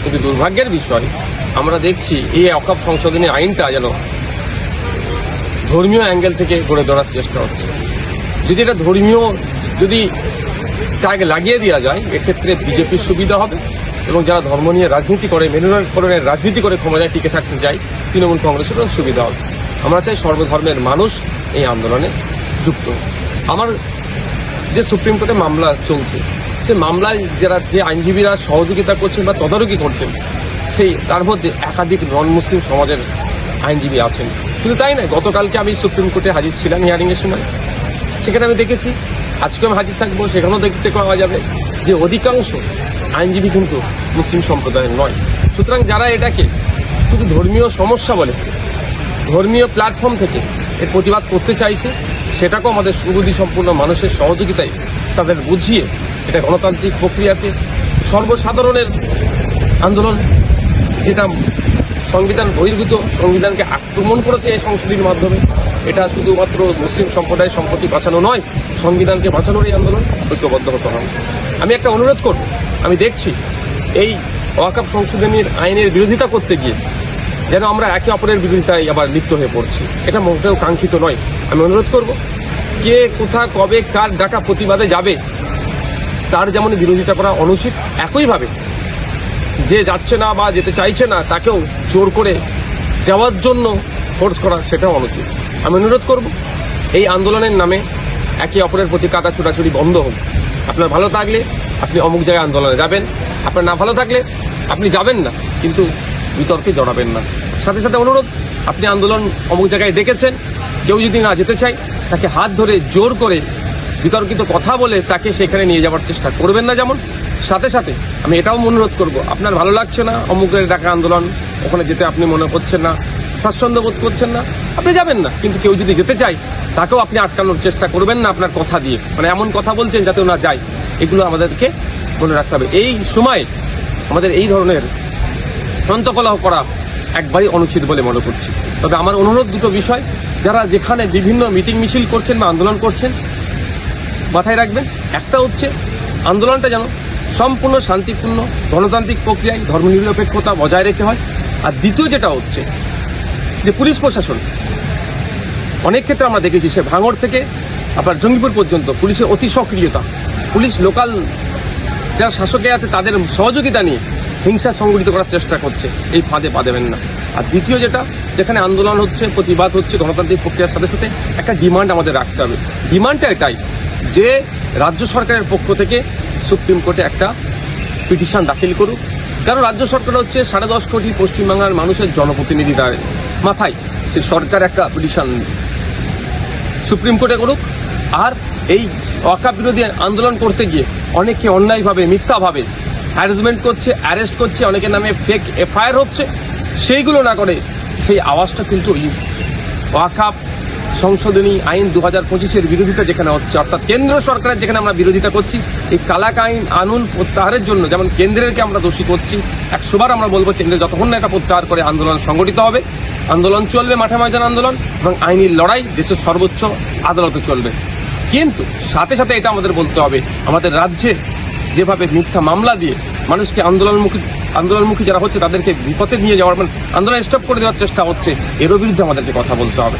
কিন্তু দুর্ভাগ্যের বিষয় আমরা দেখছি এই ওয়াকফ সংশোধনী আইনটা যেন ধর্মীয় অ্যাঙ্গেল থেকে গড়ে ধরার চেষ্টা হচ্ছে। যদি এটা ধর্মীয় যদি ট্যাগ লাগিয়ে দেওয়া যায়, এক্ষেত্রে বিজেপির সুবিধা হবে এবং যারা ধর্ম নিয়ে রাজনীতি করে, মেরুকরণের রাজনীতি করে ক্ষমতায় টিকে থাকতে চায় তৃণমূল কংগ্রেসেরও সুবিধা হবে। আমরা চাই সর্বধর্মের মানুষ এই আন্দোলনে যুক্ত। আমার যে সুপ্রিম কোর্টে মামলা চলছে, সে মামলায় যারা যে আইনজীবীরা সহযোগিতা করছেন বা তদারকি করছেন, সেই তার মধ্যে একাধিক নন মুসলিম সমাজের আইনজীবী আছেন। শুধু তাই নয়, গতকালকে আমি সুপ্রিম কোর্টে হাজির ছিলাম হিয়ারিংয়ের সময়, সেখানে আমি দেখেছি, আজকে আমি হাজির থাকবো, সেখানেও দেখতে পাওয়া যাবে যে অধিকাংশ আইনজীবী কিন্তু মুসলিম সম্প্রদায়ের নয়। সুতরাং যারা এটাকে শুধু ধর্মীয় সমস্যা বলে ধর্মীয় প্ল্যাটফর্ম থেকে এর প্রতিবাদ করতে চাইছে, সেটাকেও আমাদের সুবুদ্ধি সম্পূর্ণ মানুষের সহযোগিতায় তাদের বুঝিয়ে এটা গণতান্ত্রিক প্রক্রিয়াতে সর্বসাধারণের আন্দোলন, যেটা সংবিধান বহির্ভূত, সংবিধানকে আক্রমণ করেছে এই সংশোধনীর মাধ্যমে, এটা শুধুমাত্র মুসলিম সম্প্রদায়ের সম্পত্তি বাঁচানো নয়, সংবিধানকে বাঁচানোর এই আন্দোলন ঐক্যবদ্ধ হতে হবে। আমি একটা অনুরোধ করব, আমি দেখছি এই ওয়াকফ সংশোধনীর আইনের বিরোধিতা করতে গিয়ে যেন আমরা একে অপরের বিরোধিতায় আবার লিপ্ত হয়ে পড়ছি, এটা মোটেও কাঙ্ক্ষিত নয়। আমি অনুরোধ করব, কে কোথা কবে কার ডাকা প্রতিবাদে যাবে তার যেমন বিরোধিতা করা অনুচিত, একইভাবে যে যাচ্ছে না বা যেতে চাইছে না তাকেও জোর করে যাওয়ার জন্য ফোর্স করা সেটাও অনুচিত। আমি অনুরোধ করব, এই আন্দোলনের নামে একে অপরের প্রতি কাটা ছোটাছুটি বন্ধ হোক। আপনার ভালো থাকলে আপনি অমুক জায়গায় আন্দোলনে যাবেন, আপনার না ভালো থাকলে আপনি যাবেন না, কিন্তু বিতর্কে জড়াবেন না। সাথে সাথে অনুরোধ, আপনি আন্দোলন অমুক জায়গায় ডেকেছেন, কেউ যদি না যেতে চায় তাকে হাত ধরে জোর করে বিতর্কিত কথা বলে তাকে সেখানে নিয়ে যাওয়ার চেষ্টা করবেন না। যেমন সাথে সাথে আমি এটাও অনুরোধ করব, আপনার ভালো লাগছে না অমুকের ডাকা আন্দোলন, ওখানে যেতে আপনি মনে করছেন না, স্বাচ্ছন্দ্য বোধ করছেন না, আপনি যাবেন না, কিন্তু কেউ যদি যেতে চায় তাকেও আপনি আটকানোর চেষ্টা করবেন না আপনার কথা দিয়ে, মানে এমন কথা বলছেন যাতে না যায়। এগুলো আমাদেরকে মনে রাখতে হবে। এই সময় আমাদের এই ধরনের অন্তকলহ করা একবারই অনুচিত বলে মনে করছি। তবে আমার অনুরোধ দুটো বিষয়, যারা যেখানে বিভিন্ন মিটিং মিছিল করছেন বা আন্দোলন করছেন, মাথায় রাখবেন, একটা হচ্ছে আন্দোলনটা যেন সম্পূর্ণ শান্তিপূর্ণ গণতান্ত্রিক প্রক্রিয়ায় ধর্মনিরপেক্ষতা বজায় রেখে হয়। আর দ্বিতীয় যেটা হচ্ছে যে পুলিশ প্রশাসন, অনেক ক্ষেত্রে আমরা দেখেছি সে ভাঙড় থেকে আপনার জঙ্গিপুর পর্যন্ত পুলিশের অতি সক্রিয়তা, পুলিশ লোকাল যারা শাসকে আছে তাদের সহযোগিতা নিয়ে হিংসা সংগঠিত করার চেষ্টা করছে, এই ফাঁদে পা দেবেন না। আর দ্বিতীয় যেটা, যেখানে আন্দোলন হচ্ছে, প্রতিবাদ হচ্ছে, গণতান্ত্রিক প্রক্রিয়ার সাথে সাথে একটা ডিমান্ড আমাদের রাখতে হবে। ডিমান্ডটা এটাই যে রাজ্য সরকারের পক্ষ থেকে সুপ্রিম কোর্টে একটা পিটিশন দাখিল করুক, কারণ রাজ্য সরকার হচ্ছে 10.5 কোটি পশ্চিমবাংলার মানুষের জনপ্রতিনিধি, তার মাথায় সে সরকার একটা পিটিশন সুপ্রিম কোর্টে করুক। আর এই ওয়াকফ বিরোধী আন্দোলন করতে গিয়ে অনেকে অন্যায়ভাবে মিথ্যাভাবে হ্যারাসমেন্ট করছে, অ্যারেস্ট করছে, অনেকের নামে ফেক এফআইআর হচ্ছে, সেইগুলো না করে সেই আওয়াজটা কিন্তু ওয়াকফ সংশোধনী আইন 2025-এর বিরোধিতা যেখানে হচ্ছে, অর্থাৎ কেন্দ্র সরকারের যেখানে আমরা বিরোধিতা করছি, এই কালাক আইন আনুন প্রত্যাহারের জন্য যেমন কেন্দ্রেরকে আমরা দোষী করছি, 100বার আমরা বলবো কেন্দ্রে যতক্ষণ না এটা প্রত্যাহার করে আন্দোলন সংগঠিত হবে, আন্দোলন চলবে, মাঠে ময়দান আন্দোলন, এবং আইনি লড়াই দেশের সর্বোচ্চ আদালতে চলবে। কিন্তু সাথে সাথে এটা আমাদের বলতে হবে, আমাদের রাজ্যে যেভাবে মিথ্যা মামলা দিয়ে মানুষকে আন্দোলনমুখী যারা হচ্ছে তাদেরকে বিপথে নিয়ে যাওয়ার, মানে আন্দোলন স্টপ করে দেওয়ার চেষ্টা হচ্ছে, এরও বিরুদ্ধে আমাদেরকে কথা বলতে হবে।